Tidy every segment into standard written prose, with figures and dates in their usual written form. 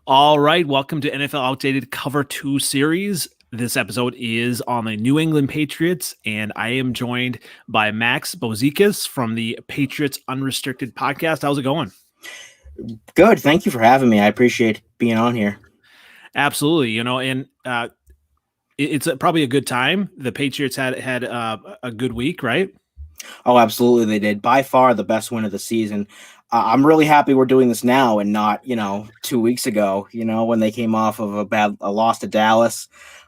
All right, welcome to NFL Outdated Cover 2 series. This episode is on the New England Patriots, and I am joined by Max Bozikis from the Patriots Unrestricted podcast. How's it going? Good. Thank you for having me. I appreciate being on here. Absolutely, and it's probably a good time. The Patriots had a good week, right? Oh, absolutely. They did. By far the best win of the season. I'm really happy we're doing this now and not, 2 weeks ago, when they came off of a loss to Dallas.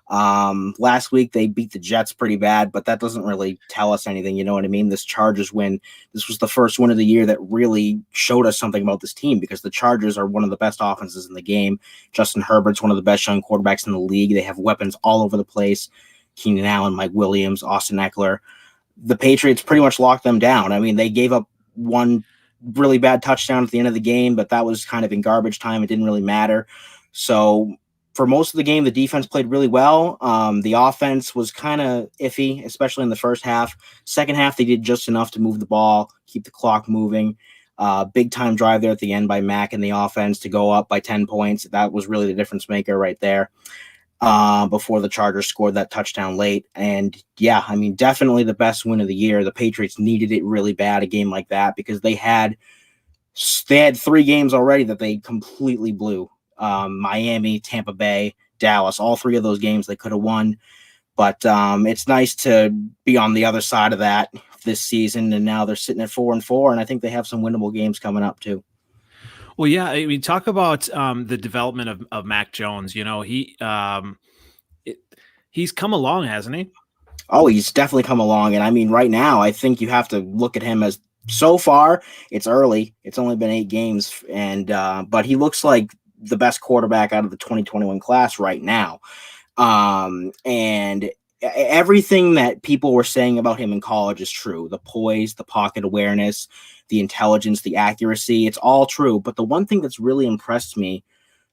Last week they beat the Jets pretty bad, but that doesn't really tell us anything. You know what I mean? This Chargers win. This was the first win of the year that really showed us something about this team because the Chargers are one of the best offenses in the game. Justin Herbert's one of the best young quarterbacks in the league. They have weapons all over the place. Keenan Allen, Mike Williams, Austin Eckler. The Patriots pretty much locked them down. I mean, they gave up one really bad touchdown at the end of the game, but that was kind of in garbage time. It didn't really matter. So for most of the game, the defense played really well. The offense was kind of iffy, especially in the first half. Second half, they did just enough to move the ball, keep the clock moving. Big time drive there at the end by Mack and the offense to go up by 10 points. That was really the difference maker right there. Before the Chargers scored that touchdown late. And yeah, I mean, definitely the best win of the year. The Patriots needed it really bad, a game like that, because they had 3 games already that they completely blew. Miami, Tampa Bay, Dallas, all 3 of those games they could have won. But it's nice to be on the other side of that this season. And now they're sitting at 4-4, and I think they have some winnable games coming up too. Well, yeah, I mean, talk about the development of Mac Jones. He's come along, hasn't he? Oh, he's definitely come along. And I mean, right now, I think you have to look at him as so far. It's early. It's only been 8 games. But he looks like the best quarterback out of the 2021 class right now. And everything that people were saying about him in college is true. The poise, the pocket awareness, the intelligence, the accuracy, it's all true. But the one thing that's really impressed me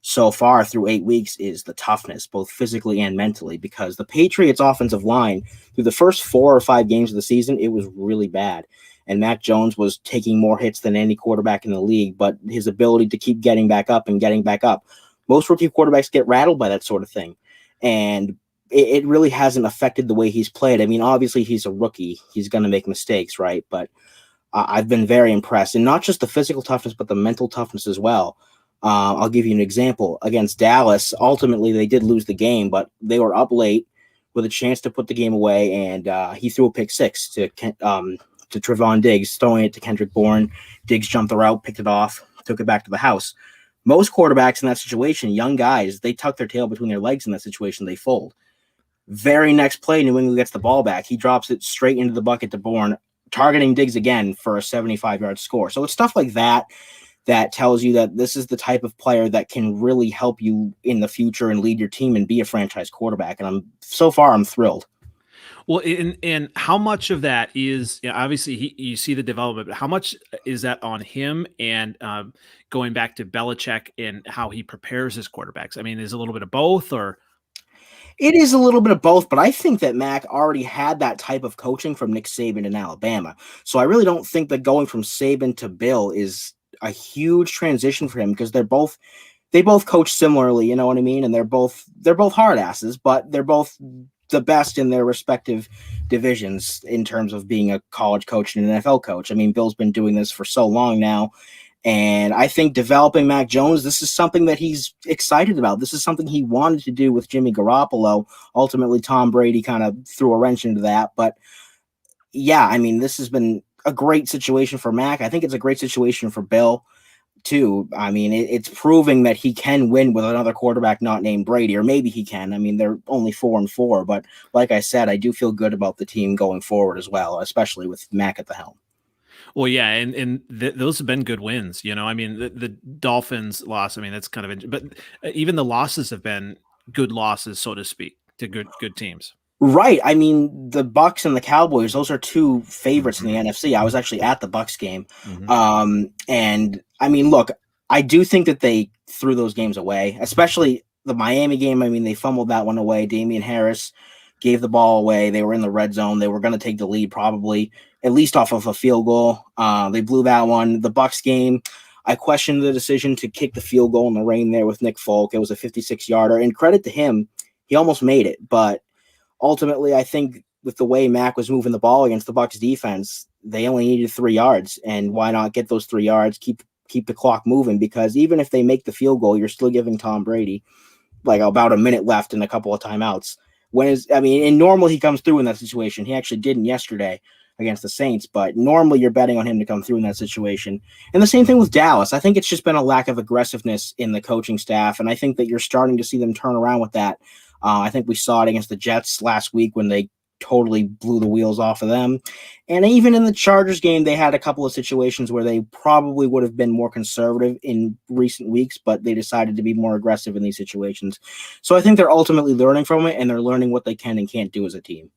so far through 8 weeks is the toughness, both physically and mentally, because the Patriots offensive line through the first 4 or 5 games of the season, it was really bad. And Mac Jones was taking more hits than any quarterback in the league, but his ability to keep getting back up and getting back up. Most rookie quarterbacks get rattled by that sort of thing. And it really hasn't affected the way he's played. I mean, obviously he's a rookie. He's going to make mistakes, right? But I've been very impressed. And not just the physical toughness, but the mental toughness as well. I'll give you an example. Against Dallas, ultimately they did lose the game, but they were up late with a chance to put the game away, and he threw a pick 6 to Trevon Diggs, throwing it to Kendrick Bourne. Diggs jumped the route, picked it off, took it back to the house. Most quarterbacks in that situation, young guys, they tuck their tail between their legs in that situation, they fold. Very next play, New England gets the ball back. He drops it straight into the bucket to Bourne, targeting Diggs again for a 75-yard score. So it's stuff like that that tells you that this is the type of player that can really help you in the future and lead your team and be a franchise quarterback. And so far I'm thrilled. Well, and how much of that is, obviously you see the development, but how much is that on him and going back to Belichick and how he prepares his quarterbacks? I mean, is it a little bit of both, or? It is a little bit of both, but I think that Mac already had that type of coaching from Nick Saban in Alabama. So I really don't think that going from Saban to Bill is a huge transition for him, because they both coach similarly, you know what I mean? And they're both hard asses, but they're both the best in their respective divisions in terms of being a college coach and an NFL coach. I mean, Bill's been doing this for so long now. And I think developing Mac Jones, this is something that he's excited about. This is something he wanted to do with Jimmy Garoppolo. Ultimately, Tom Brady kind of threw a wrench into that. But yeah, I mean, this has been a great situation for Mac. I think it's a great situation for Bill too. I mean, it's proving that he can win with another quarterback not named Brady, or maybe he can. I mean, they're only 4-4, but like I said, I do feel good about the team going forward as well, especially with Mac at the helm. Well, yeah, and those have been good wins. I mean, the Dolphins loss. I mean, that's kind of, but even the losses have been good losses, so to speak, to good teams. Right. I mean, the Bucks and the Cowboys, those are 2 favorites in the NFC. I was actually at the Bucks game. And I mean, look, I do think that they threw those games away, especially the Miami game. I mean, they fumbled that one away. Damian Harris gave the ball away. They were in the red zone. They were going to take the lead probably, at least off of a field goal. They blew that one. The Bucks game, I questioned the decision to kick the field goal in the rain there with Nick Folk. It was a 56-yarder, and credit to him, he almost made it. But ultimately, I think with the way Mac was moving the ball against the Bucs defense, they only needed 3 yards, and why not get those 3 yards, keep the clock moving, because even if they make the field goal, you're still giving Tom Brady like about a minute left and a couple of timeouts. And normally he comes through in that situation. He actually didn't yesterday against the Saints, but normally you're betting on him to come through in that situation. And the same thing with Dallas. I think it's just been a lack of aggressiveness in the coaching staff, and I think that you're starting to see them turn around with that. I think we saw it against the Jets last week when they totally blew the wheels off of them. And even in the Chargers game, they had a couple of situations where they probably would have been more conservative in recent weeks, but they decided to be more aggressive in these situations. So I think they're ultimately learning from it, and they're learning what they can and can't do as a team.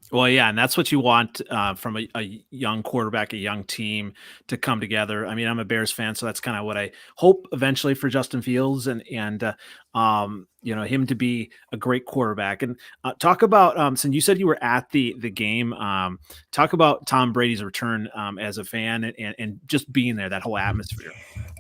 Well, yeah, and that's what you want from a young quarterback, a young team to come together. I mean, I'm a Bears fan, so that's kind of what I hope eventually for Justin Fields and him to be a great quarterback. And talk about since you said you were at the game, talk about Tom Brady's return as a fan and just being there, that whole atmosphere.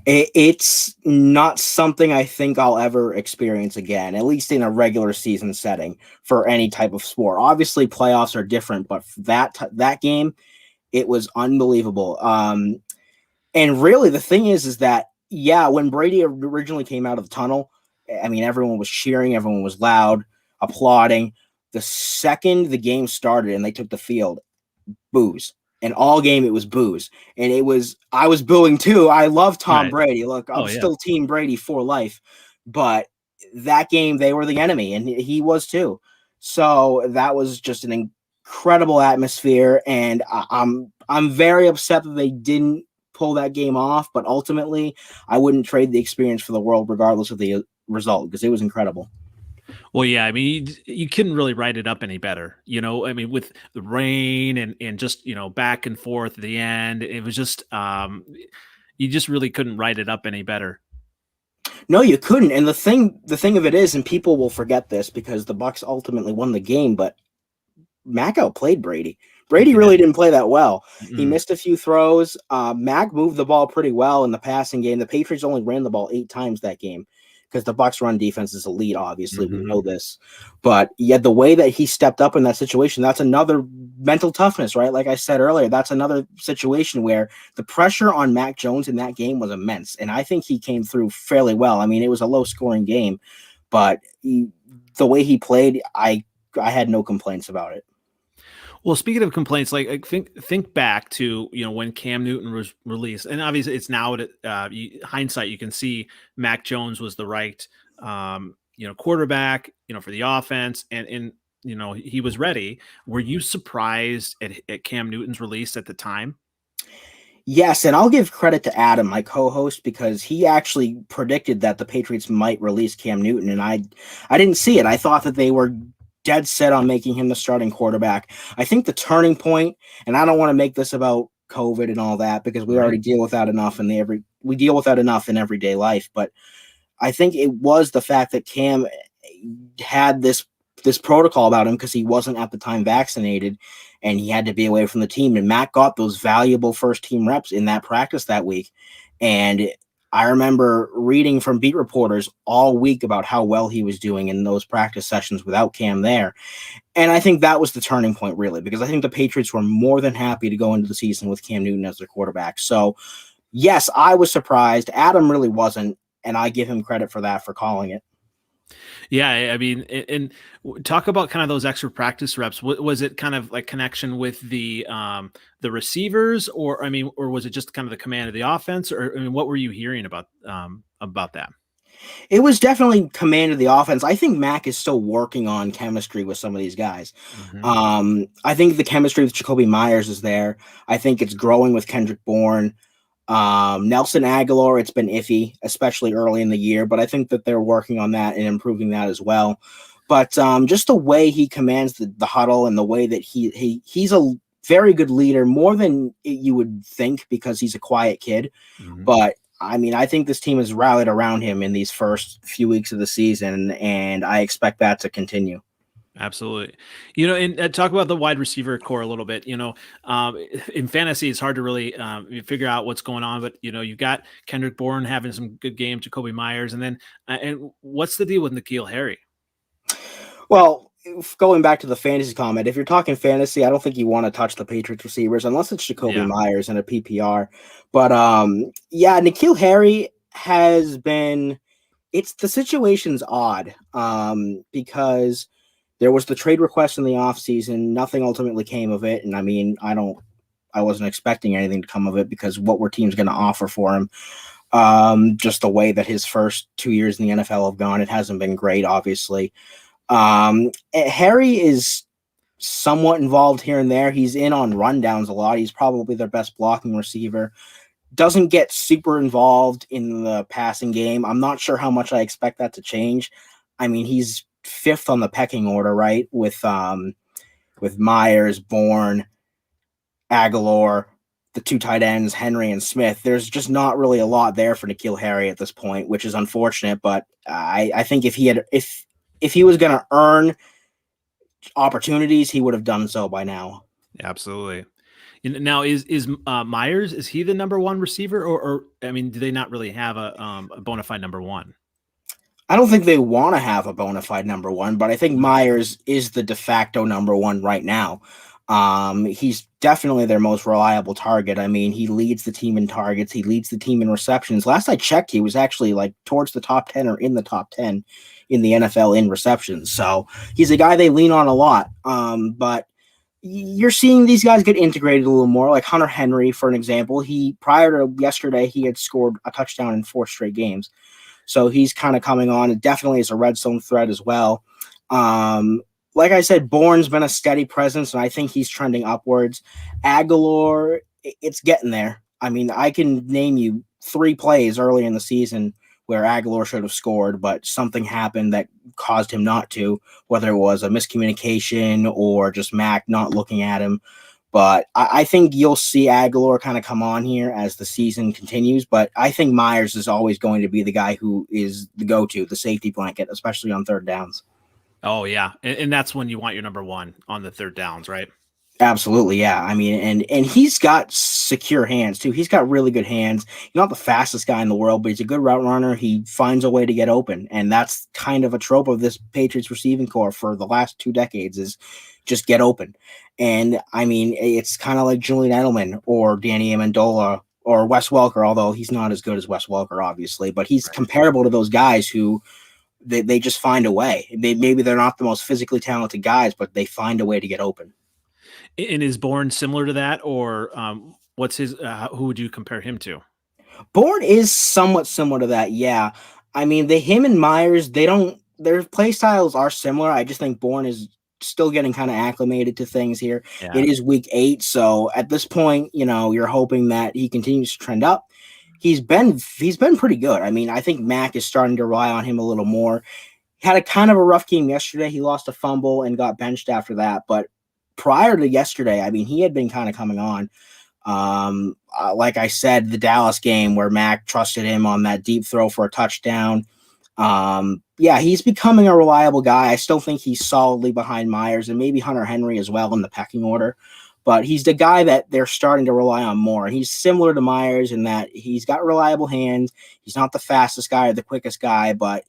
It's not something I think I'll ever experience again, at least in a regular season setting for any type of sport. Obviously, playoffs are different, but that game, it was unbelievable. And really, the thing is that, yeah, when Brady originally came out of the tunnel, I mean, everyone was cheering, everyone was loud, applauding. The second the game started and they took the field, boos. And all game it was booze. And I was booing too. I love Tom Brady. Look, I'm still Team Brady for life. But that game, they were the enemy, and he was too. So that was just an incredible atmosphere. And I'm very upset that they didn't pull that game off. But ultimately, I wouldn't trade the experience for the world, regardless of the result, because it was incredible. Well, yeah, I mean, you couldn't really write it up any better, I mean, with the rain and just, back and forth at the end, it was just, you just really couldn't write it up any better. No, you couldn't. And the thing of it is, and people will forget this because the Bucs ultimately won the game, but Mac outplayed Brady. Brady really didn't play that well. Mm-hmm. He missed a few throws. Mac moved the ball pretty well in the passing game. The Patriots only ran the ball 8 times that game, because the Bucs run defense is elite, obviously. Mm-hmm. We know this. But yet the way that he stepped up in that situation, that's another mental toughness, right? Like I said earlier, that's another situation where the pressure on Mac Jones in that game was immense. And I think he came through fairly well. I mean, it was a low-scoring game, but the way he played, I had no complaints about it. Well, speaking of complaints, like think back to when Cam Newton was released, and obviously it's now hindsight you can see Mac Jones was the right quarterback for the offense, and he was ready. Were you surprised at Cam Newton's release at the time? Yes, and I'll give credit to Adam, my co-host, because he actually predicted that the Patriots might release Cam Newton, and I didn't see it. I thought that they were dead set on making him the starting quarterback. I think the turning point, and I don't want to make this about COVID and all that, because we already deal with that enough we deal with that enough in everyday life. But I think it was the fact that Cam had this protocol about him because he wasn't at the time vaccinated and he had to be away from the team. And Matt got those valuable first team reps in that practice that week. And I remember reading from beat reporters all week about how well he was doing in those practice sessions without Cam there. And I think that was the turning point, really, because I think the Patriots were more than happy to go into the season with Cam Newton as their quarterback. So, yes, I was surprised. Adam really wasn't, and I give him credit for that, for calling it. Yeah, I mean, and talk about kind of those extra practice reps. Was it kind of like connection with the receivers, or was it just kind of the command of the offense, or what were you hearing about that? It was definitely command of the offense. I think Mac is still working on chemistry with some of these guys. Mm-hmm. I think the chemistry with Jacoby Myers is there. I think it's growing with Kendrick Bourne. Nelson Aguilar, it's been iffy, especially early in the year, but I think that they're working on that and improving that as well. But just the way he commands the huddle, and the way that he's a very good leader, more than you would think, because he's a quiet kid. Mm-hmm. But I mean, I think this team has rallied around him in these first few weeks of the season, and I expect that to continue. Absolutely. And talk about the wide receiver core a little bit. In fantasy, it's hard to really figure out what's going on, but you've got Kendrick Bourne having some good games, Jacoby Myers, and then and what's the deal with N'Keal Harry? Well, going back to the fantasy comment, if you're talking fantasy, I don't think you want to touch the Patriots receivers unless it's Jacoby Yeah, Myers in a PPR. But yeah, N'Keal Harry has been. It's the situation's odd because there was the trade request in the offseason. Nothing ultimately came of it, and I mean, I wasn't expecting anything to come of it because what were teams going to offer for him? Just the way that his first 2 years in the NFL have gone, it hasn't been great, obviously. Harry is somewhat involved here and there. He's in on rundowns a lot. He's probably their best blocking receiver. Doesn't get super involved in the passing game. I'm not sure how much I expect that to change. I mean, he's fifth on the pecking order, right? With Myers, Bourne, Aguilar, the two tight ends, Henry and Smith. There's just not really a lot there for N'Keal Harry at this point, which is unfortunate. But I think if he was going to earn opportunities, he would have done so by now. absolutely. Now, is Myers, is he the number one receiver, or I mean, do they not really have a bona fide number one? I don't think they want to have a bona fide number one, but I think Myers is the de facto number one right now. He's definitely their most reliable target. I mean, he leads the team in targets. He leads the team in receptions. Last I checked, he was actually like towards the top 10 or in the top 10 in the NFL in receptions. So he's a guy they lean on a lot. But you're seeing these guys get integrated a little more, like Hunter Henry, for an example. He, prior to yesterday, he had scored a touchdown in 4 straight games. So he's kind of coming on. It definitely is a red zone threat as well. Like I said, Bourne's been a steady presence, and I think he's trending upwards. Aguilar, it's getting there. I mean, I can name you 3 plays early in the season where Aguilar should have scored, but something happened that caused him not to, whether it was a miscommunication or just Mac not looking at him. But I think you'll see Aguilar kind of come on here as the season continues. But I think Myers is always going to be the guy who is the go-to, the safety blanket, especially on third downs. Oh yeah, and that's when you want your number one on the third downs, right? Absolutely, yeah. I mean, and he's got secure hands too. He's got really good hands. He's not the fastest guy in the world, but he's a good route runner. He finds a way to get open, and that's kind of a trope of this Patriots receiving core for the last 2 decades is just get open. And I mean, it's kind of like Julian Edelman or Danny Amendola or Wes Welker, although he's not as good as Wes Welker, obviously, but he's comparable to those guys who they just find a way. Maybe they're not the most physically talented guys, but they find a way to get open. And is Bourne similar to that, or what's his? Who would you compare him to? Bourne is somewhat similar to that, yeah. I mean, him and Myers, their play styles are similar. I just think Bourne is still getting kind of acclimated to things here. Yeah, It is week 8, so at this point, you're hoping that he continues to trend up. He's been pretty good. I mean, I think Mac is starting to rely on him a little more. He had a kind of a rough game yesterday. He lost a fumble and got benched after that, but prior to yesterday, I mean, he had been kind of coming on. Like I said, the Dallas game where Mac trusted him on that deep throw for a touchdown. Yeah, he's becoming a reliable guy. I still think he's solidly behind Myers and maybe Hunter Henry as well in the pecking order. But he's the guy that they're starting to rely on more. He's similar to Myers in that he's got reliable hands. He's not the fastest guy or the quickest guy, but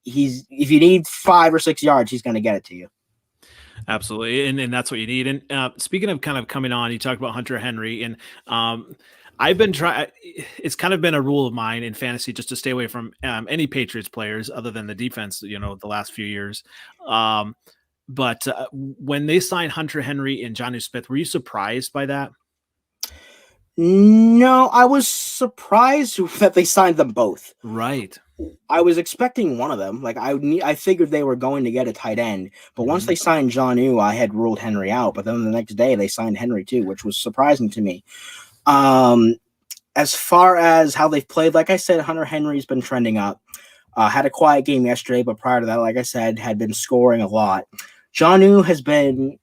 if you need 5 or 6 yards, he's going to get it to you. absolutely, and that's what you need. And speaking of kind of coming on, you talked about Hunter Henry, and I've been trying. It's kind of been a rule of mine in fantasy just to stay away from any Patriots players other than the defense. The last few years. But when they signed Hunter Henry and Jonnu Smith, were you surprised by that? No, I was surprised that they signed them both. Right. I was expecting one of them. Like I figured they were going to get a tight end, but once they signed Jonnu, I had ruled Henry out. But then the next day they signed Henry too, which was surprising to me. As far as how they've played, like I said, Hunter Henry's been trending up. Had a quiet game yesterday, but prior to that, like I said, had been scoring a lot. Jonnu he's been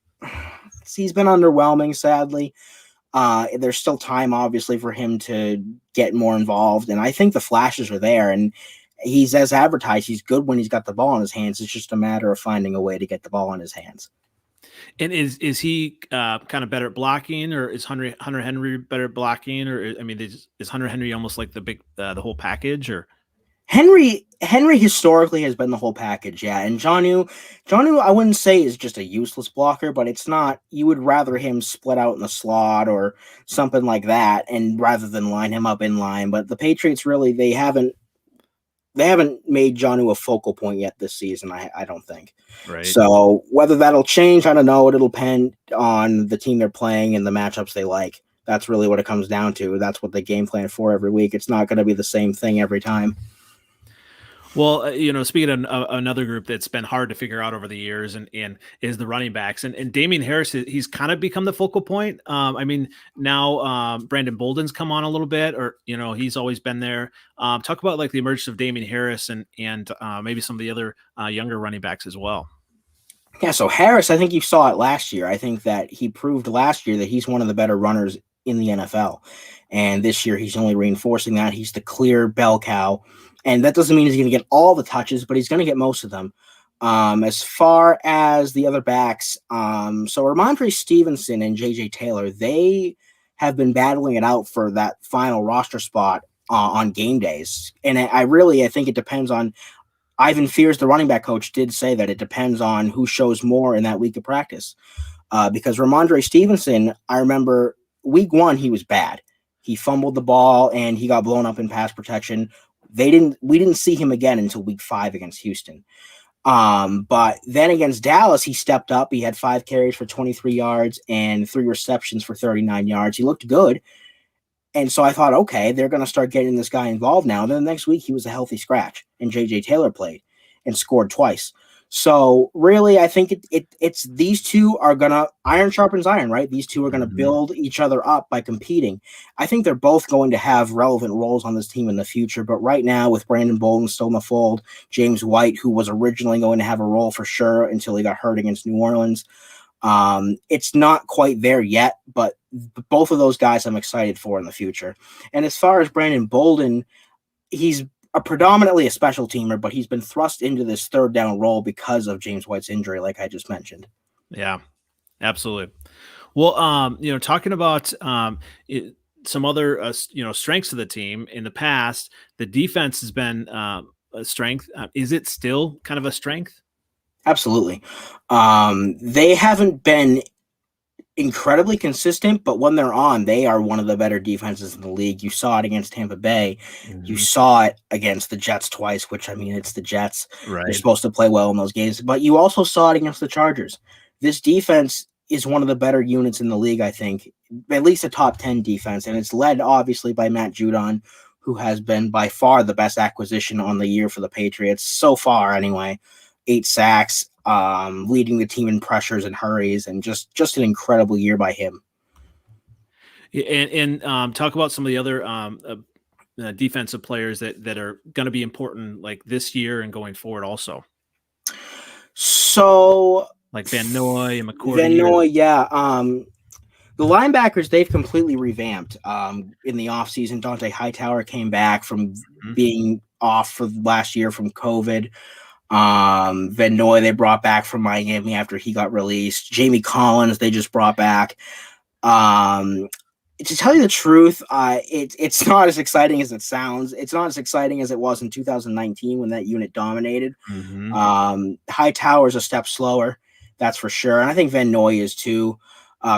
underwhelming, sadly. There's still time, obviously, for him to get more involved, and I think the flashes are there. And he's as advertised. He's good when he's got the ball in his hands. It's just a matter of finding a way to get the ball in his hands. And is he kind of better at blocking, or is Hunter Henry better at blocking, or I mean, is Hunter Henry almost like the whole package, or? Henry historically has been the whole package, yeah. And Jonnu, I wouldn't say is just a useless blocker, but it's not. You would rather him split out in the slot or something like that, and rather than line him up in line. But the Patriots really they haven't made Jonnu a focal point yet this season. I don't think. Right. So whether that'll change, I don't know. It'll depend on the team they're playing and the matchups they like. That's really what it comes down to. That's what they game plan for every week. It's not going to be the same thing every time. Well, speaking of another group that's been hard to figure out over the years, and is the running backs, and Damian Harris, he's kind of become the focal point. I mean, now Brandon Bolden's come on a little bit, or he's always been there. Talk about like the emergence of Damian Harris and maybe some of the other younger running backs as well. Yeah, so Harris, I think you saw it last year. I think that he proved last year that he's one of the better runners in the NFL. And this year he's only reinforcing that. He's the clear bell cow. And that doesn't mean he's going to get all the touches, but he's going to get most of them. As far as the other backs, so Ramondre Stevenson and J.J. Taylor, they have been battling it out for that final roster spot on game days. And I think it depends on Ivan Fears, the running back coach, did say that it depends on who shows more in that week of practice. Because Ramondre Stevenson, I remember week 1, he was bad. He fumbled the ball and he got blown up in pass protection. We didn't see him again until week 5 against Houston. But then against Dallas, he stepped up. He had 5 carries for 23 yards and 3 receptions for 39 yards. He looked good. And so I thought, okay, they're going to start getting this guy involved now. And then the next week he was a healthy scratch, and J.J. Taylor played and scored twice. So really, I think it's these two are going to iron sharpens iron, right? These two are going to build each other up by competing. I think they're both going to have relevant roles on this team in the future. But right now, with Brandon Bolden still in the fold, James White, who was originally going to have a role for sure until he got hurt against New Orleans, it's not quite there yet, but both of those guys I'm excited for in the future. And as far as Brandon Bolden, he's predominantly a special teamer, but he's been thrust into this third down role because of James White's injury, like I just mentioned. Yeah, absolutely. Well, talking about some other strengths of the team in the past, the defense has been a strength. Is it still kind of a strength? Absolutely. They haven't been incredibly consistent, but when they're on, they are one of the better defenses in the league. You saw it against Tampa Bay. You saw it against the Jets twice, which, I mean, it's the Jets. Right. They're supposed to play well in those games, but you also saw it against the Chargers. This defense is one of the better units in the league, I think, at least a top 10 defense, and it's led, obviously, by Matt Judon, who has been by far the best acquisition on the year for the Patriots, so far anyway. 8 sacks, leading the team in pressures and hurries, and just an incredible year by him. And talk about some of the other defensive players that are going to be important, like this year and going forward also. So like Van Noy and McCourty. Van Noy, yeah. The linebackers, they've completely revamped. In the offseason, Dante Hightower came back from being off for last year from COVID. Van Noy, they brought back from Miami after he got released. Jamie Collins, they just brought back. To tell you the truth, it's not as exciting as it sounds. It's not as exciting as it was in 2019 when that unit dominated. Hightower's a step slower, that's for sure. And I think Van Noy is too.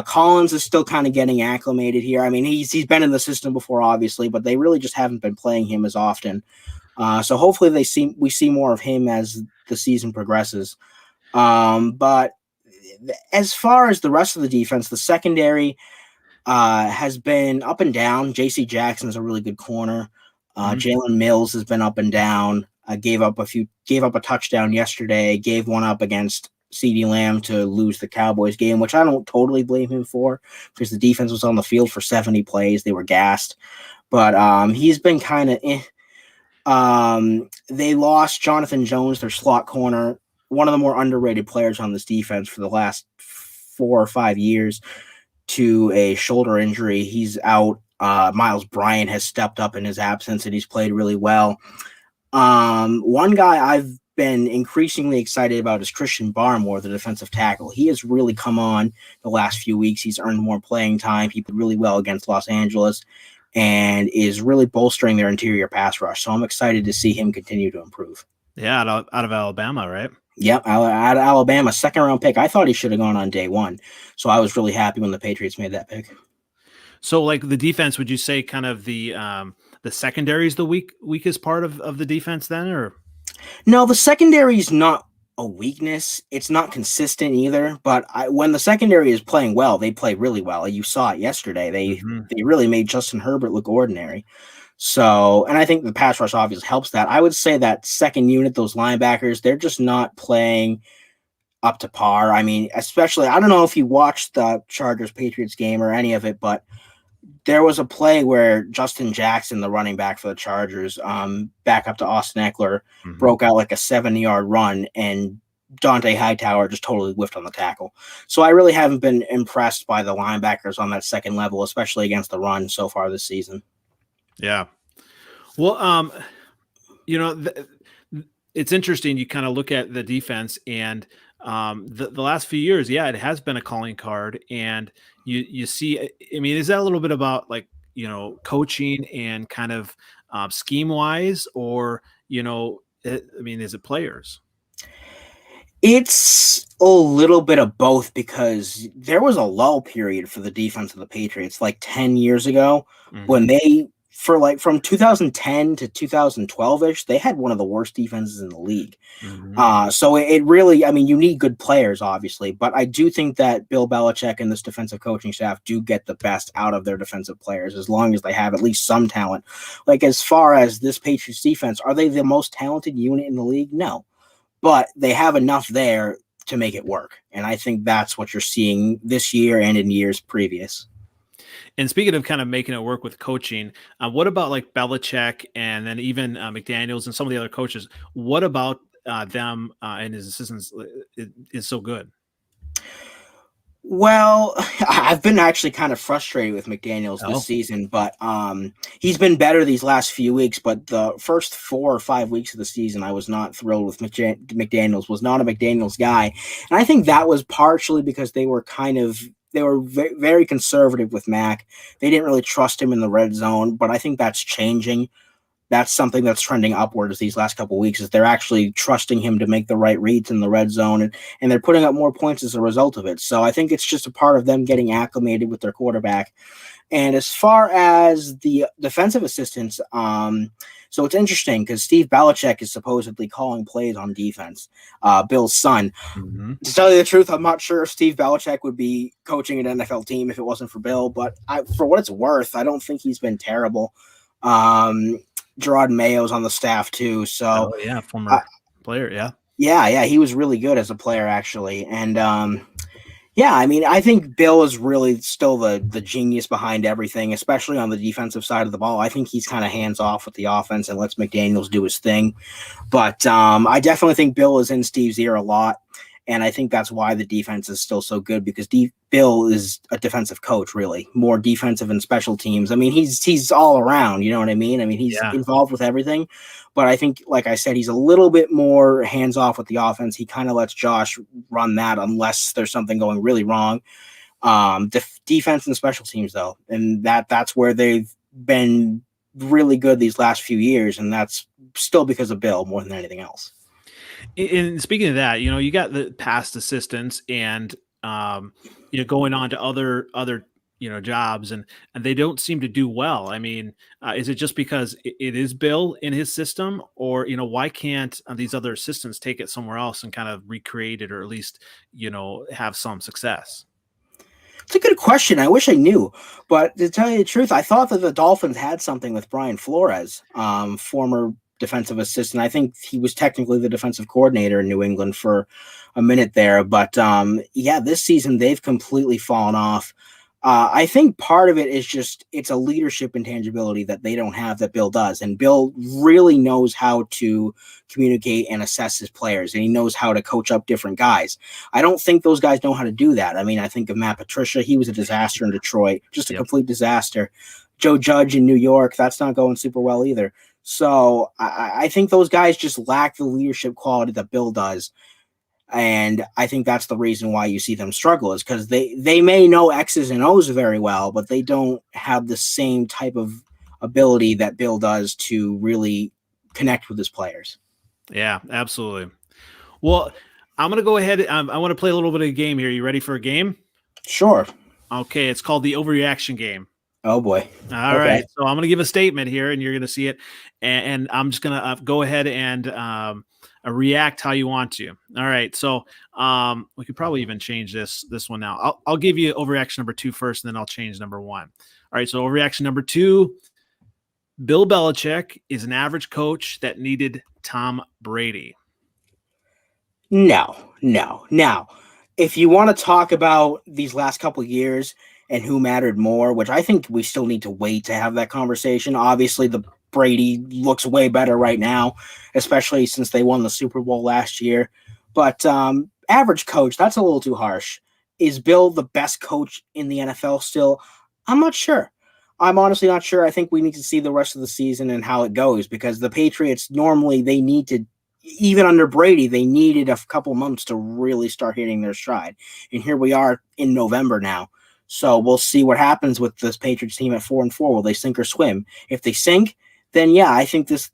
Collins is still kind of getting acclimated here. I mean, he's been in the system before, obviously, but they really just haven't been playing him as often. So hopefully we see more of him as the season progresses. But as far as the rest of the defense, the secondary has been up and down. J.C. Jackson is a really good corner. Jalen Mills has been up and down. Gave up a touchdown yesterday. Gave one up against CeeDee Lamb to lose the Cowboys game, which I don't totally blame him for because the defense was on the field for 70 plays. They were gassed. But he's been kind of They lost Jonathan Jones, their slot corner, one of the more underrated players on this defense for the last 4 or 5 years, to a shoulder injury. He's out. Miles Bryant has stepped up in his absence, and he's played really well. One guy I've been increasingly excited about is Christian Barmore, the defensive tackle. He has really come on the last few weeks. He's earned more playing time. He played really well against Los Angeles and is really bolstering their interior pass rush. So I'm excited to see him continue to improve. Yeah, out of Alabama, right? Yep, out of Alabama, second-round pick. I thought he should have gone on day one. So I was really happy when the Patriots made that pick. So, like the defense, would you say kind of the secondary is the weakest part of the defense then, or? No, the secondary is not a weakness. It's not consistent either. But when the secondary is playing well, they play really well. You saw it yesterday. They really made Justin Herbert look ordinary. So, and I think the pass rush obviously helps that. I would say that second unit, those linebackers, they're just not playing up to par. I mean, especially, I don't know if you watched the Chargers Patriots game or any of it, but there was a play where Justin Jackson, the running back for the Chargers, back up to Austin Eckler, broke out like a 70-yard run, and Dante Hightower just totally whiffed on the tackle. So I really haven't been impressed by the linebackers on that second level, especially against the run so far this season. Yeah. Well, it's interesting. You kind of look at the defense and the last few years, yeah, it has been a calling card, and you see. I mean, is that a little bit about like coaching and kind of scheme wise, or I mean, is it players? It's a little bit of both because there was a lull period for the defense of the Patriots like 10 years ago when they, for like from 2010 to 2012-ish, they had one of the worst defenses in the league. So it really, I mean, you need good players, obviously, but I do think that Bill Belichick and this defensive coaching staff do get the best out of their defensive players as long as they have at least some talent. Like as far as this Patriots defense, are they the most talented unit in the league? No. But they have enough there to make it work. And I think that's what you're seeing this year and in years previous. And speaking of kind of making it work with coaching, what about like Belichick and then even McDaniels and some of the other coaches? What about them and his assistants is so good? Well, I've been actually kind of frustrated with McDaniels this season, but he's been better these last few weeks. But the first 4 or 5 weeks of the season, I was not thrilled with McDaniels. Was not a McDaniels guy, and I think that was partially because they were very conservative with Mac. They didn't really trust him in the red zone, but I think that's changing. That's something that's trending upwards these last couple of weeks is they're actually trusting him to make the right reads in the red zone, and they're putting up more points as a result of it. So I think it's just a part of them getting acclimated with their quarterback. And as far as the defensive assistants, so it's interesting because Steve Belichick is supposedly calling plays on defense, Bill's son. To tell you the truth, I'm not sure if Steve Belichick would be coaching an NFL team if it wasn't for Bill, but for what it's worth, I don't think he's been terrible. Gerard Mayo's on the staff too. So former player. Yeah. He was really good as a player actually. And I mean, I think Bill is really still the genius behind everything, especially on the defensive side of the ball. I think he's kind of hands off with the offense and lets McDaniels do his thing. But I definitely think Bill is in Steve's ear a lot. And I think that's why the defense is still so good because Bill is a defensive coach, really more defensive and special teams. I mean, he's all around, you know what I mean? I mean, he's involved with everything, but I think, like I said, he's a little bit more hands off with the offense. He kind of lets Josh run that unless there's something going really wrong. Defense and special teams though. And that's where they've been really good these last few years. And that's still because of Bill more than anything else. And speaking of that, you got the past assistants and, going on to other, jobs and they don't seem to do well. I mean, is it just because it is Bill in his system or, why can't these other assistants take it somewhere else and kind of recreate it or at least, have some success? It's a good question. I wish I knew, but to tell you the truth, I thought that the Dolphins had something with Brian Flores, former defensive assistant. I think he was technically the defensive coordinator in New England for a minute there, but this season they've completely fallen off. I think part of it is just it's a leadership intangibility that they don't have that Bill does, and Bill really knows how to communicate and assess his players, and he knows how to coach up different guys. I don't think those guys know how to do that. I mean, I think of Matt Patricia. He was a disaster in Detroit, just a complete disaster. Joe Judge in New York, that's not going super well either. So I think those guys just lack the leadership quality that Bill does. And I think that's the reason why you see them struggle, is because they may know X's and O's very well, but they don't have the same type of ability that Bill does to really connect with his players. Yeah, absolutely. Well, I'm gonna go ahead. I want to play a little bit of a game here. You ready for a game? Sure. Okay, it's called the overreaction game. Oh boy. All Okay. right, so I'm going to give a statement here, and you're going to see it, and I'm just going to go ahead and react how you want to. All right, so we could probably even change this one now. I'll give you overreaction number 2 first, and then I'll change number 1. All right, so overreaction number 2: Bill Belichick is an average coach that needed Tom Brady. No, no. Now, if you want to talk about these last couple of years and who mattered more, which I think we still need to wait to have that conversation. Obviously, the Brady looks way better right now, especially since they won the Super Bowl last year. But average coach, that's a little too harsh. Is Bill the best coach in the NFL still? I'm not sure. I'm honestly not sure. I think we need to see the rest of the season and how it goes, because the Patriots normally they need to, even under Brady, they needed a couple months to really start hitting their stride. And here we are in November now. So we'll see what happens with this Patriots team at 4-4. Will they sink or swim? If they sink, then yeah, I think this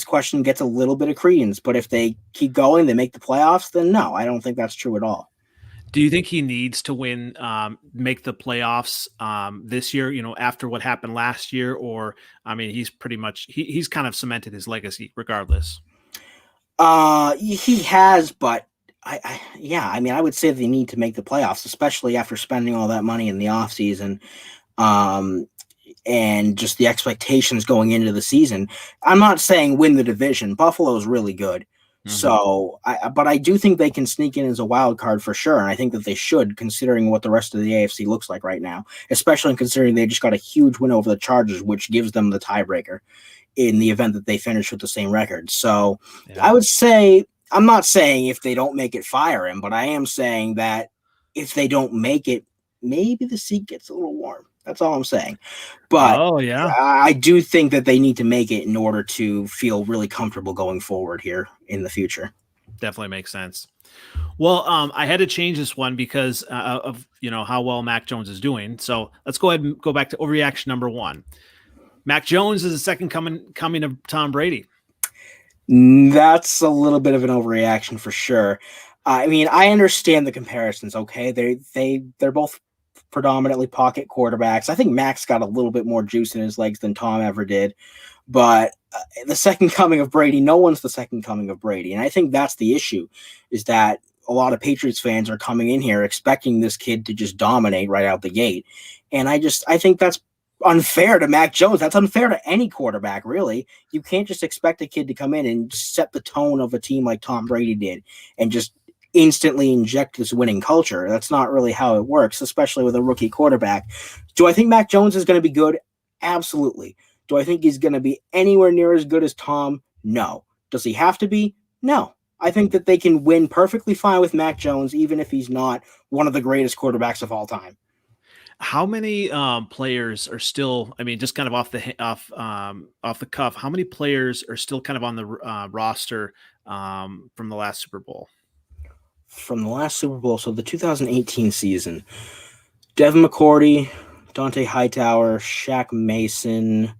question gets a little bit of credence. But if they keep going, they make the playoffs, then no, I don't think that's true at all. Do you think he needs to win, make the playoffs this year? After what happened last year, or I mean, he's pretty much he's kind of cemented his legacy, regardless. He has, but yeah, I mean, I would say they need to make the playoffs, especially after spending all that money in the offseason. Um, and just the expectations going into the season. I'm not saying win the division. Buffalo's really good. Mm-hmm. But I do think they can sneak in as a wild card for sure. And I think that they should, considering what the rest of the AFC looks like right now, especially considering they just got a huge win over the Chargers, which gives them the tiebreaker in the event that they finish with the same record. So Yeah. I would say, I'm not saying if they don't make it, fire him, but I am saying that if they don't make it, maybe the seat gets a little warm. That's all I'm saying. But Oh yeah, I do think that they need to make it in order to feel really comfortable going forward here in the future. definitely makes sense. Well, I had to change this one because of how well Mac Jones is doing. So let's go ahead and go back to overreaction number 1. Mac Jones is the second coming of Tom Brady. That's a little bit of an overreaction for sure. I mean, I understand the comparisons. Okay, they're both predominantly pocket quarterbacks. I think Mac's got a little bit more juice in his legs than Tom ever did. But the second coming of Brady, no one's the second coming of Brady, and I think that's the issue. Is that a lot of Patriots fans are coming in here expecting this kid to just dominate right out the gate, and I think that's unfair to Mac Jones. That's unfair to any quarterback, really. You can't just expect a kid to come in and set the tone of a team like Tom Brady did and just instantly inject this winning culture. That's not really how it works, especially with a rookie quarterback. Do I think Mac Jones is going to be good? Absolutely. Do I think he's going to be anywhere near as good as Tom? No. Does he have to be? No. I think that they can win perfectly fine with Mac Jones, even if he's not one of the greatest quarterbacks of all time. How many players are still? I mean, just kind of off the cuff. How many players are still kind of on the roster from the last Super Bowl? From the last Super Bowl, so the 2018 season, Devin McCourty, Dante Hightower, Shaq Mason,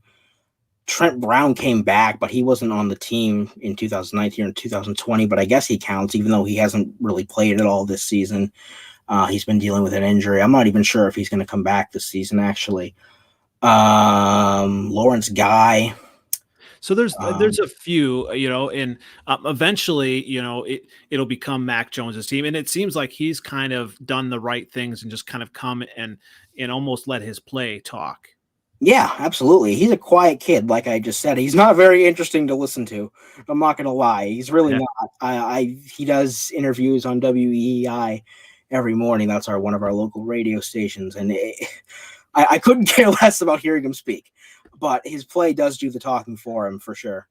Trent Brown came back, but he wasn't on the team in 2019 or 2020, but I guess he counts, even though he hasn't really played at all this season. He's been dealing with an injury. I'm not even sure if he's going to come back this season, actually. Lawrence Guy. So there's a few, and eventually, it'll become Mac Jones's team, and it seems like he's kind of done the right things and just kind of come and almost let his play talk. Yeah, absolutely. He's a quiet kid, like I just said. He's not very interesting to listen to. I'm not going to lie. He's really Yeah. not. He does interviews on WEEI every morning. That's one of our local radio stations, and I couldn't care less about hearing him speak. But his play does do the talking for him, for sure.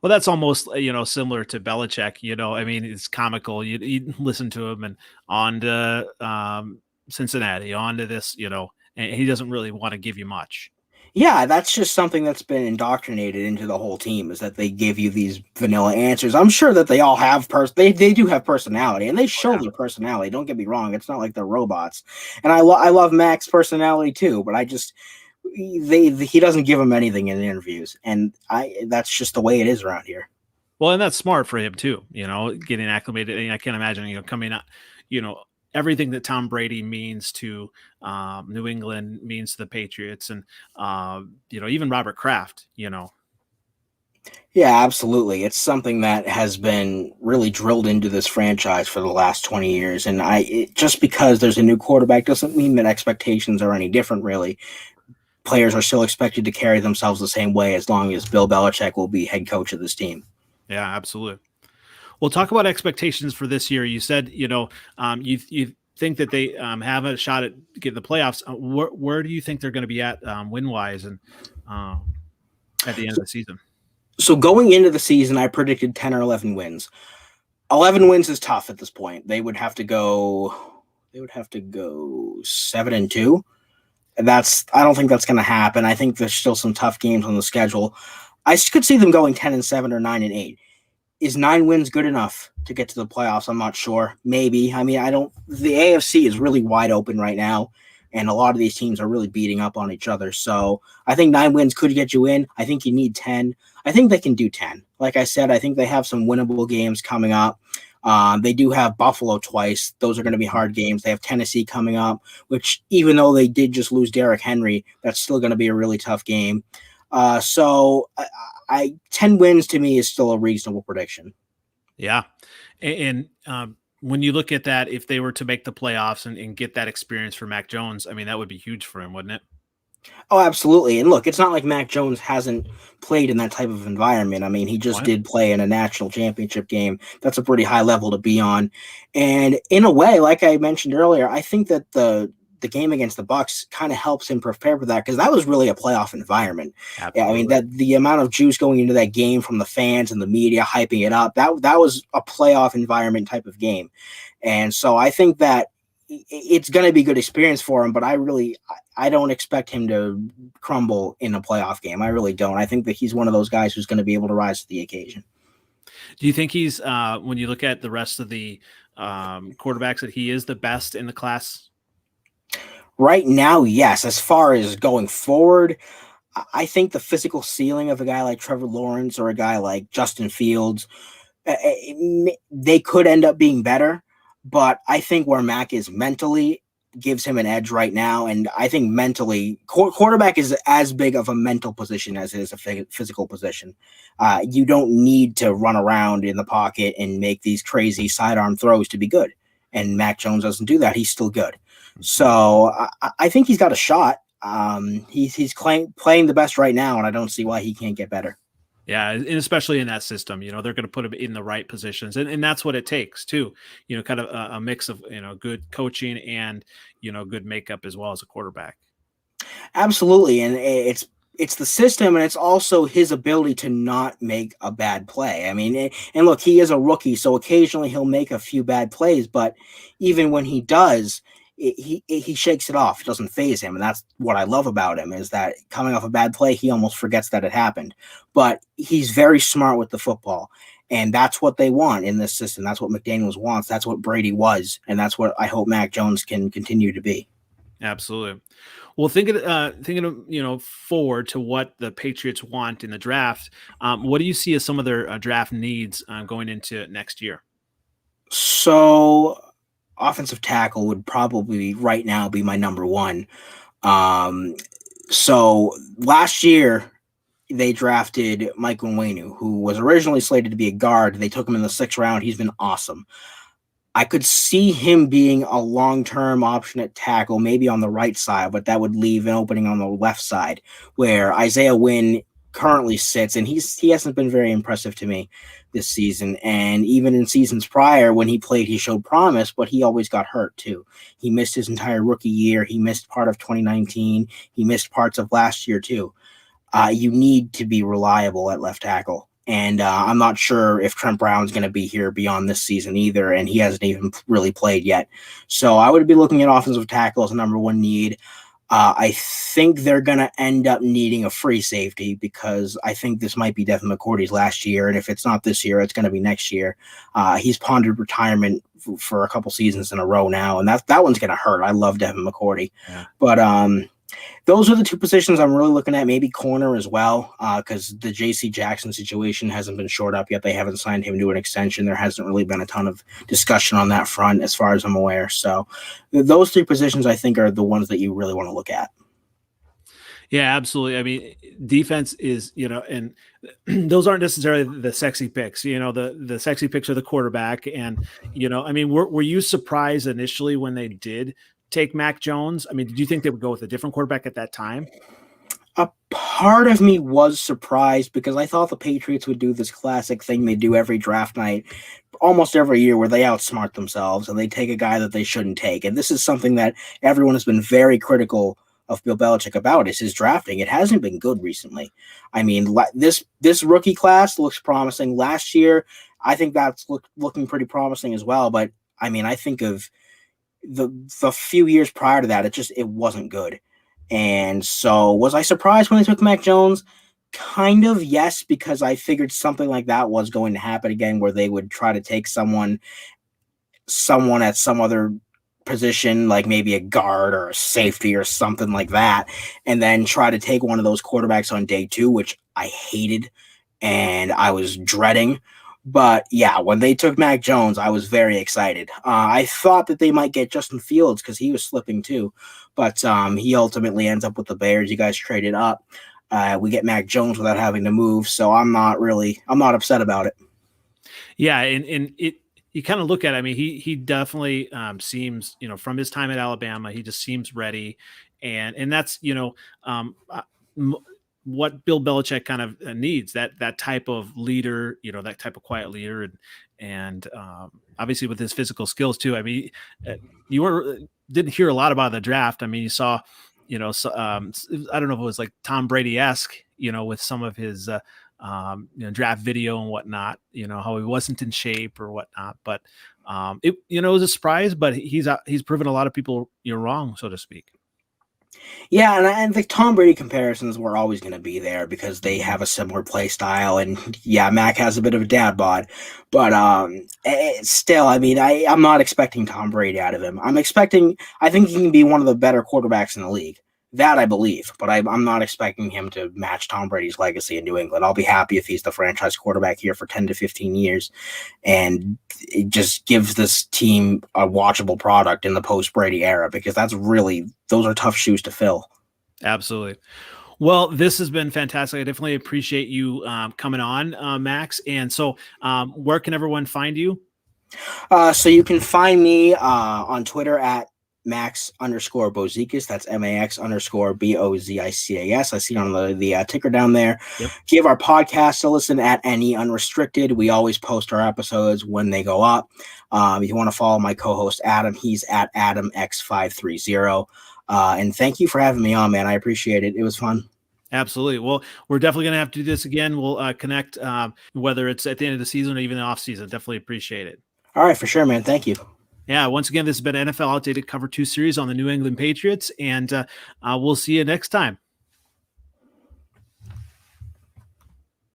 Well, that's almost similar to Belichick. I mean, it's comical. You listen to him and on to Cincinnati, on to this, and he doesn't really want to give you much. Yeah, that's just something that's been indoctrinated into the whole team, is that they give you these vanilla answers. I'm sure that they all have they do have personality, and they Oh, show yeah. their personality. Don't get me wrong; it's not like they're robots. And I love Mac's personality too, but I just he doesn't give them anything in interviews, and I that's just the way it is around here. Well, and that's smart for him too, getting acclimated. And I can't imagine, coming out, you know, everything that Tom Brady means to New England means to the Patriots, and even Robert Kraft. Yeah, absolutely. It's something that has been really drilled into this franchise for the last 20 years. And just because there's a new quarterback doesn't mean that expectations are any different, really. Players are still expected to carry themselves the same way as long as Bill Belichick will be head coach of this team. Yeah, absolutely. Well, talk about expectations for this year. You said, you think that they have a shot at getting the playoffs. Where do you think they're going to be at win wise and um, at the end of the season? So going into the season, I predicted 10 or 11 wins. 11 wins is tough at this point. They would have to go 7-2. I don't think that's going to happen. I think there's still some tough games on the schedule. I could see them going 10-7 or 9-8. Is 9 wins good enough to get to the playoffs? I'm not sure. Maybe. I mean, I don't. The AFC is really wide open right now, and a lot of these teams are really beating up on each other. So I think 9 wins could get you in. I think you need 10. I think they can do 10. Like I said, I think they have some winnable games coming up. They do have Buffalo twice. Those are going to be hard games. They have Tennessee coming up, which even though they did just lose Derrick Henry, that's still going to be a really tough game. So 10 wins to me is still a reasonable prediction. Yeah. And when you look at that, if they were to make the playoffs and get that experience for Mac Jones, I mean, that would be huge for him, wouldn't it? Oh, absolutely. And look, it's not like Mac Jones hasn't played in that type of environment. I mean, he just What? did play in a national championship game. That's a pretty high level to be on. And in a way, like I mentioned earlier, I think that the game against the Bucks kind of helps him prepare for that, because that was really a playoff environment. Yeah, I mean, Absolutely. that the amount of juice going into that game from the fans and the media hyping it up, that was a playoff environment type of game. And so I think that it's going to be a good experience for him, but I don't expect him to crumble in a playoff game. I really don't. I think that he's one of those guys who's going to be able to rise to the occasion. Do you think he's, when you look at the rest of the quarterbacks, that he is the best in the class? Right now, yes. As far as going forward, I think the physical ceiling of a guy like Trevor Lawrence or a guy like Justin Fields, they could end up being better. But I think where Mac is mentally gives him an edge right now. And I think mentally, quarterback is as big of a mental position as it is a physical position. You don't need to run around in the pocket and make these crazy sidearm throws to be good. And Mac Jones doesn't do that. He's still good. So I think he's got a shot. He's playing the best right now, and I don't see why he can't get better. Yeah, and especially in that system, they're going to put him in the right positions, and that's what it takes too. Kind of a mix of good coaching and good makeup as well as a quarterback. Absolutely, and it's the system, and it's also his ability to not make a bad play. I mean, and look, he is a rookie, so occasionally he'll make a few bad plays, but even when he does, he shakes it off. It doesn't phase him, and that's what I love about him, is that coming off a bad play, he almost forgets that it happened. But he's very smart with the football, and that's what they want in this system. That's what McDaniels wants. That's what Brady was, and that's what I hope Mac Jones can continue to be. Absolutely. Well, thinking of forward to what the Patriots want in the draft, what do you see as some of their draft needs going into next year? So offensive tackle would probably right now be my number one. Um, so last year they drafted Mike Onwenu, who was originally slated to be a guard. They took him in the 6th round. He's been awesome. I could see him being a long-term option at tackle, maybe on the right side, but that would leave an opening on the left side where Isaiah Wynn currently sits, and he hasn't been very impressive to me this season. And even in seasons prior, when he played, he showed promise, but he always got hurt too. He missed his entire rookie year. He missed part of 2019. He missed parts of last year too. You need to be reliable at left tackle. And I'm not sure if Trent Brown's going to be here beyond this season either, and he hasn't even really played yet. So I would be looking at offensive tackle as a number one need. I think they're going to end up needing a free safety because I think this might be Devin McCourty's last year. And if it's not this year, it's going to be next year. He's pondered retirement for a couple seasons in a row now, and that one's going to hurt. I love Devin McCourty. Yeah. But those are the two positions I'm really looking at, maybe corner as well, because the J.C. Jackson situation hasn't been shored up yet. They haven't signed him to an extension. There hasn't really been a ton of discussion on that front as far as I'm aware. So those three positions, I think, are the ones that you really want to look at. Yeah, absolutely. I mean, defense is, and those aren't necessarily the sexy picks. The sexy picks are the quarterback. And, I mean, were you surprised initially when they did take Mac Jones? I mean, did you think they would go with a different quarterback at that time? A part of me was surprised because I thought the Patriots would do this classic thing they do every draft night, almost every year, where they outsmart themselves and they take a guy that they shouldn't take. And this is something that everyone has been very critical of Bill Belichick about, is his drafting. It hasn't been good recently. I mean, this rookie class looks promising. Last year, I think that's looking pretty promising as well. But I mean, I think of the few years prior to that, it wasn't good. And so was I surprised when they took Mac Jones? Kind of, yes, because I figured something like that was going to happen again, where they would try to take someone at some other position, like maybe a guard or a safety or something like that, and then try to take one of those quarterbacks on day two, which I hated and I was dreading. But yeah, when they took Mac Jones, I was very excited. I thought that they might get Justin Fields because he was slipping too, but he ultimately ends up with the Bears. You guys traded up. We get Mac Jones without having to move, so I'm not upset about it. Yeah, and you kind of look at it, I mean, he definitely seems, from his time at Alabama, he just seems ready. And that's, what Bill Belichick kind of needs, that type of leader, that type of quiet leader. And obviously with his physical skills too. I mean, you didn't hear a lot about the draft. I mean, you saw, I don't know if it was like Tom Brady-esque, with some of his, draft video and whatnot, how he wasn't in shape or whatnot, but it was a surprise, but he's proven a lot of people wrong, so to speak. Yeah, and the Tom Brady comparisons were always going to be there because they have a similar play style, and yeah, Mac has a bit of a dad bod, but still, I mean, I'm not expecting Tom Brady out of him. I think he can be one of the better quarterbacks in the league. That I believe, but I'm not expecting him to match Tom Brady's legacy in New England. I'll be happy if he's the franchise quarterback here for 10 to 15 years and it just gives this team a watchable product in the post-Brady era, because those are tough shoes to fill. Absolutely. Well, this has been fantastic. I definitely appreciate you coming on, Max. And so where can everyone find you? So you can find me on Twitter at Max_Bozikis. That's MAX_BOZICAS. I see it on the ticker down there. Yep. Give our podcast a listen at any Unrestricted. We always post our episodes when they go up. If you want to follow my co-host Adam, he's at AdamX530. And thank you for having me on, man. I appreciate it. It was fun. Absolutely. Well, we're definitely going to have to do this again. We'll connect, whether it's at the end of the season or even the off season. Definitely appreciate it. All right, for sure, man. Thank you. Yeah, once again, this has been NFL Outdated Cover 2 series on the New England Patriots, and we'll see you next time.